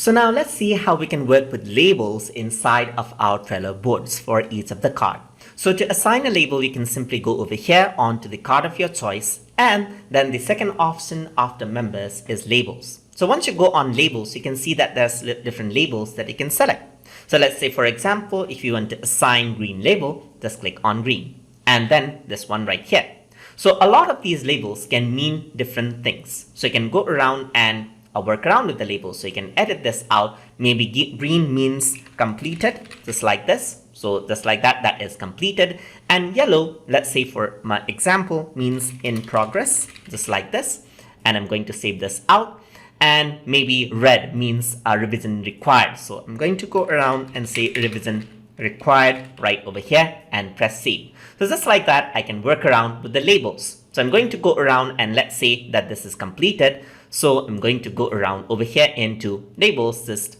So now let's see how we can work with labels inside of our Trello boards for each of the card. So to assign a label, you can simply go over here onto the card of your choice, and then the second option after members is labels. So once you go on labels, you can see that there's different labels that you can select. So let's say, for example, if you want to assign green label, just click on green, and then this one right here. So a lot of these labels can mean different things. So you can go around and work around with the labels. So you can edit this out. Maybe green means completed, just like this. So just like that, that is completed. And yellow, let's say for my example, means in progress, just like this. And I'm going to save this out. And maybe red means a revision required. So I'm going to go around and say revision required right over here and press save. So just like that, I can work around with the labels. So I'm going to go around and let's say that this is completed. So I'm going to go around over here into labels, just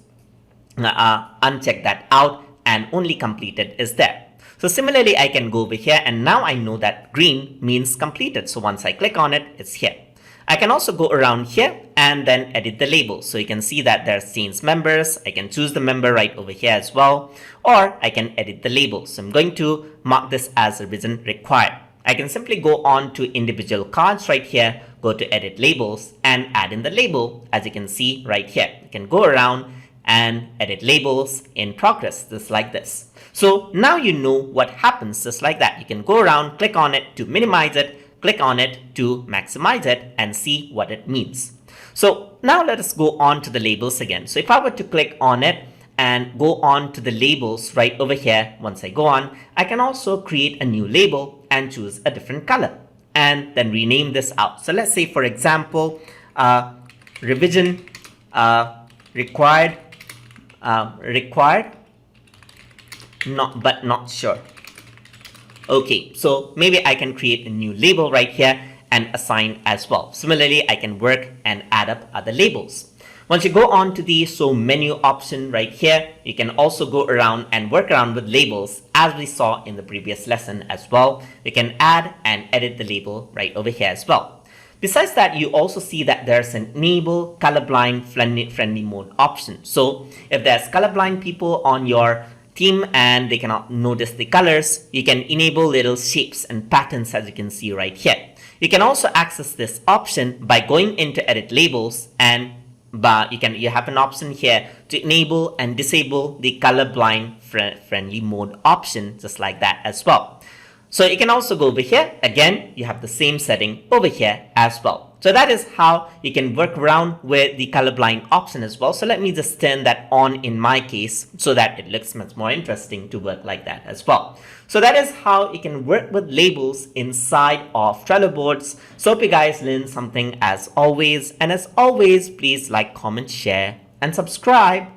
uncheck that out, and only completed is there. So similarly, I can go over here and now I know that green means completed. So once I click on it, it's here. I can also go around here and then edit the label. So you can see that there's change members. I can choose the member right over here as well, or I can edit the label. So I'm going to mark this as revision required. I can simply go on to individual cards right here, go to edit labels and add in the label. As you can see right here, you can go around and edit labels in progress, just like this. So now you know what happens just like that. You can go around, click on it to minimize it, click on it to maximize it and see what it means. So now let us go on to the labels again. So if I were to click on it and go on to the labels right over here, once I go on, I can also create a new label and choose a different color and then rename this out. So let's say, for example, revision required, but not sure. Okay, so maybe I can create a new label right here and assign as well. Similarly, I can work and add up other labels. Once you go on to the menu option right here, you can also go around and work around with labels as we saw in the previous lesson as well. You can add and edit the label right over here as well. Besides that, you also see that there's an enable colorblind friendly mode option. So if there's colorblind people on your team and they cannot notice the colors, you can enable little shapes and patterns as you can see right here. You can also access this option by going into edit labels, and you have an option here to enable and disable the colorblind friendly mode option, just like that as well. So you can also go over here. Again, you have the same setting over here as well. So that is how you can work around with the colorblind option as well. So let me just turn that on in my case so that it looks much more interesting to work like that as well. So that is how you can work with labels inside of Trello boards. So hope you guys learned something as always. And as always, please like, comment, share, and subscribe.